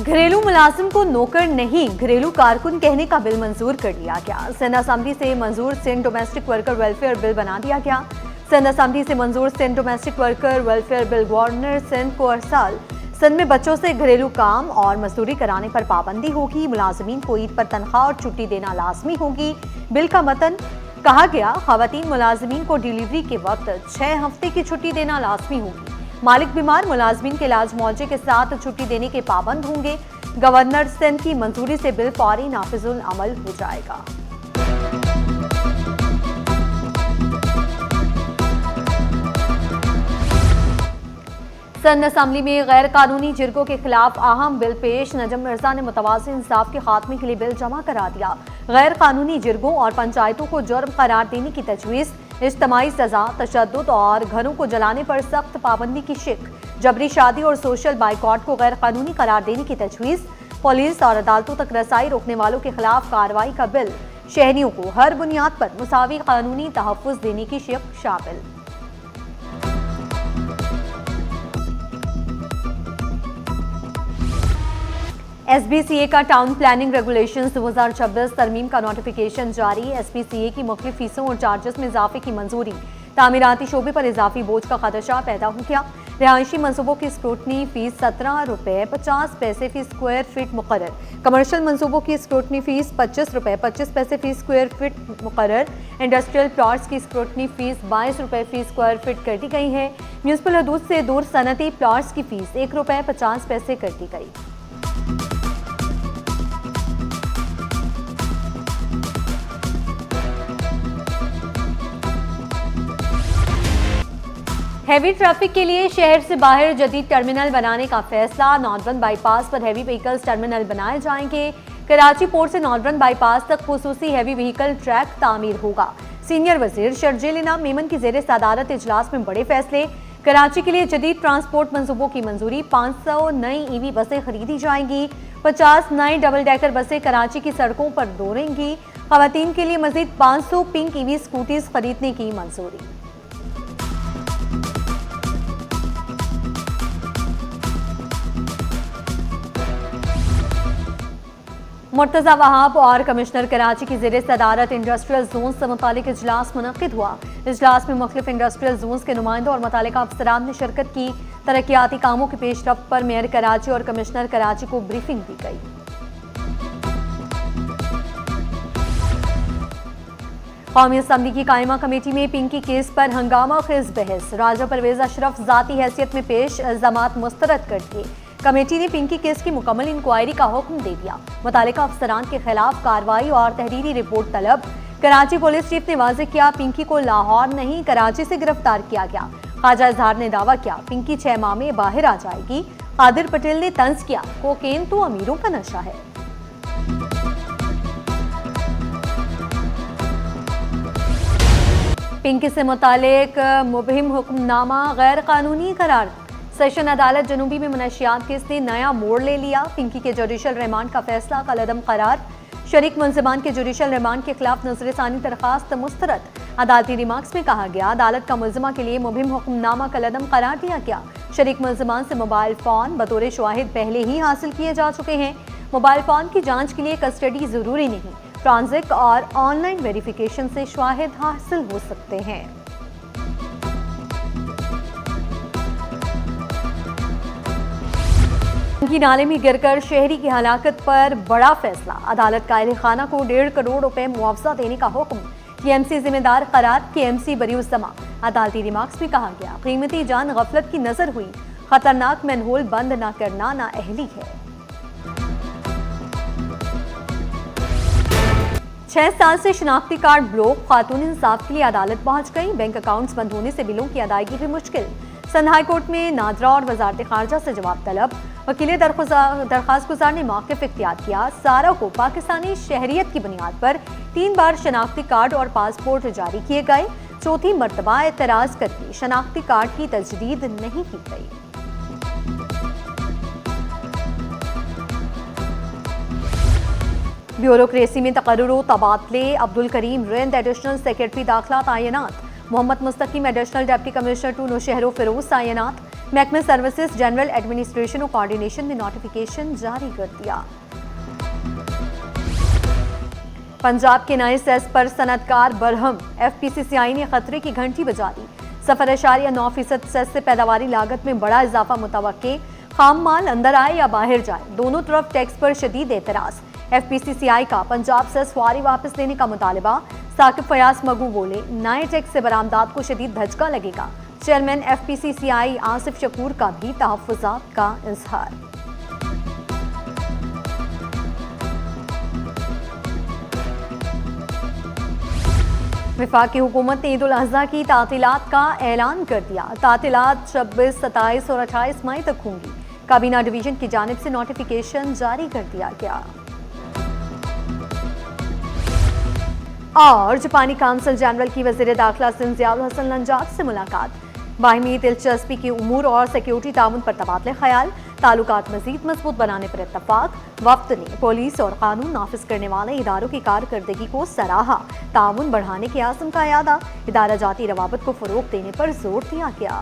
घरेलू मुलाजिम को नौकर नहीं घरेलू कारकुन कहने का बिल मंजूर कर लिया गया। सिंध असेंबली से मंजूर Sindh domestic worker welfare bill बना दिया गया। सिंध असेंबली से मंजूर Sindh domestic worker welfare bill governor Sindh को हर साल सिंध में बच्चों से घरेलू काम और मजदूरी कराने पर पाबंदी होगी। मुलाजिमीन को ईद पर तनख्वाह और छुट्टी देना लाजमी होगी। बिल का मतन कहा गया, खवातीन मुलाजिमीन को डिलीवरी के वक्त 6 हफ्ते की छुट्टी देना लाजमी होगी। मालिक बीमार मुलाजमीन के इलाज मुआवजे के साथ छुट्टी देने के पाबंद होंगे। गवर्नर सिंध की मंजूरी से बिल फौरी नाफिजुल अमल हो जाएगा। सिंध असेंबली में गैर कानूनी जिरगों के खिलाफ अहम बिल पेश। नजम मिर्जा ने मुतवाज़ी इंसाफ के खात्मे के लिए बिल जमा करा दिया। गैर कानूनी जिरगों और पंचायतों को जुर्म करार देने की तजवीज़, इज्तमाई सजा, तशद्दुद और घरों को जलाने पर सख्त पाबंदी की शिक, जबरी शादी और सोशल बाइकॉट को गैर कानूनी करार देने की तजवीज़, पुलिस और अदालतों तक रसाई रोकने वालों के खिलाफ कार्रवाई का बिल, शहरियों को हर बुनियाद पर मुसावी कानूनी तहफ़्फ़ुज़ देने की शिक शामिल। SBCA का टाउन प्लानिंग रेगुलेशंस 2026 तरमीम का नोटिफिकेशन जारी। SBCA की मुख्तलिफ फीसों और चार्जेस में इजाफे की मंजूरी। तामीराती शोबे पर इजाफी बोझ का खदशा पैदा हो गया। रिहायशी मनसूबों की स्क्रूटनी फीस 17 रुपये 50 पैसे फी स्क्वायर फीट मुकर्रर। कमर्शियल मनसूबों की स्क्रूटनी फीस 25 रुपये 25 पैसे फी स्क्वायर फीट मुकर्रर। इंडस्ट्रियल प्लॉट्स की स्क्रूटनी फीस 22 रुपये फी स्क्वायर फीट कर दी गई है। म्यूनसिपल हदूद से दूर सनती प्लॉट्स की फीस 1 रुपये 50 पैसे कर दी गई। हैवी ट्रैफिक के लिए शहर से बाहर जदीद टर्मिनल बनाने का फैसला। नॉर्दर्न बाईपास पर हैवी व्हीकल्स टर्मिनल बनाए जाएंगे। कराची पोर्ट से नॉर्दर्न बाईपास तक खुसूसी हैवी व्हीकल ट्रैक तामीर होगा। सीनियर वजीर शर्जील इनाम मेमन की ज़ेर सदारत इजलास में बड़े फैसले। कराची के लिए जदीद ट्रांसपोर्ट मंसूबों की मंजूरी। 500 नई EV बसें खरीदी जाएंगी। 50 नई डबल डेकर बसें कराची की सड़कों पर दौड़ेंगी। खवातीन के लिए मजीद 500 पिंक EV स्कूटीज खरीदने की मंजूरी। मुर्तज़ा वहाब और कमिश्नर कराची की ज़ेर सदारत इंडस्ट्रियल जोन से मुतालिक इजलास मुनक्किद हुआ। इजलास में मुख्तलिफ इंडस्ट्रियल जोन के नुमाइंदों और मुतालिका अफसरान ने शिरकत की। तरक्याती कामों की पेशरफ्त पर मेयर कराची और कमिश्नर कराची को ब्रीफिंग दी गई। कौमी असम्बली की कायमा कमेटी में पिंकी केस पर हंगामा खेज बहस। राजा परवेज अशरफ जाती हैसियत में पेश, इल्जामात मुस्तरद कर दिए। कमेटी ने पिंकी केस की मुकम्मल इंक्वायरी का हुक्म दे दिया। मुतालिका अफसरान के खिलाफ कार्रवाई और तहरीरी रिपोर्ट तलब। कराची पुलिस चीफ ने वाज़ेह किया, पिंकी को लाहौर नहीं कराची से गिरफ्तार किया गया। ख्वाजा इजहार ने दावा किया, पिंकी 6 माह में बाहर आ जाएगी। कादिर पटेल ने तंज किया, कोकेन तो अमीरों का नशा है। पिंकी से मुतालिक मुबहिम हुक्मनामा गैर कानूनी करार। सेशन अदालत जनूबी में मनशियात केस ने नया मोड़ ले लिया। पिंकी के जुडिशल रिमांड का फैसला कलअदम करार। शरीक मुलजिमान के जुडिशल रिमांड के खिलाफ नजरसानी दरखास्त मुस्तरद। अदालती रिमार्क्स में कहा गया, अदालत का मुलजिमा के लिए मुबहिम हुक्मनामा कलअदम करार दिया गया। शरीक मुलजिमान से मोबाइल फ़ोन बतौर शाहिद पहले ही हासिल किए जा चुके हैं। मोबाइल फ़ोन की जाँच के लिए कस्टडी ज़रूरी नहीं, ट्रांजिट और ऑनलाइन वेरिफिकेशन से शाहिद हासिल हो सकते हैं। की नाले में गिरकर शहरी की हलाकत पर बड़ा फैसला। अदालत कायले खाना को 1.5 करोड़ रुपए मुआवजा देने का हुक्म। KMC जिम्मेदार करार, KMC बरीउज़्ज़मा। अदालती रिमार्क्स में कहा गया, कीमती जान गफलत की नजर हुई। खतरनाक मैनहोल बंद न करना ना अहली है। 6 साल से शनाख्ती कार्ड ब्लॉक। खातून इंसाफ के लिए अदालत पहुंच गई। बैंक अकाउंट्स बंद होने से बिलों की अदायगी भी मुश्किल। सिंध हाई कोर्ट में नादरा और वजारत खारजा से जवाब तलब। वकील दरख्वास्त गुजार ने मौक़िफ़ इख्तियार किया। सारा को पाकिस्तानी शहरियत की बुनियाद पर 3 बार शनाख्ती कार्ड और पासपोर्ट जारी किए गए। चौथी मरतबा एतराज़ करके शनाख्ती कार्ड की तजदीद नहीं की गई। ब्यूरोक्रेसी में तकर्रुर तबादले। अब्दुल करीम रेंद एडिशनल सेक्रेटरी दाखिला तैनात। Mohammad Mustaqeem additional deputy commissioner to Naushahro Feroze तैनात। महकमे सर्विसेज जनरल एडमिनिस्ट्रेशन और कोऑर्डिनेशन ने नोटिफिकेशन जारी कर दिया। पंजाब के नए सेस पर सनतकार बरहम, FPCCI ने खतरे की घंटी बजा दी। 0.9% सेस से पैदावारी लागत में बड़ा इजाफा मुतवक्के, खाम माल अंदर आए या बाहर जाए, दोनों तरफ टैक्स पर शदीद एतराज। FPCCI का पंजाब सेस फौरी वापस लेने का मुतालबा। साकिब फयाज मगू बोले, नए टैक्स से बरामदात को शदीद धचका लगेगा। चेयरमैन FPCCI आसिफ शकूर का भी तहफ्फुज़ात का इजहार। वफाकी हुकूमत ने ईद उल अज़हा की तातीलात का ऐलान कर दिया। तातीलात 26, 27 और 28 मई तक होंगी। काबीना डिवीजन की जानिब से नोटिफिकेशन जारी कर दिया गया। और जापानी काउंसिल जनरल की वज़ीर दाखिला जियाउल हसन लंजात से मुलाकात। बाहिमी दिलचस्पी की उमूर और सिक्योरिटी ताउन पर तबादले ख्याल, ताल्लुकात मजीद मजबूत बनाने पर इत्तफाक। वफ्द ने पुलिस और कानून नाफिज करने वाले इदारों की कारकर्दगी को सराहा। ताउन बढ़ाने के आज़म का यादा, इदारा जाती रवाबत को फरोग देने पर जोर दिया गया।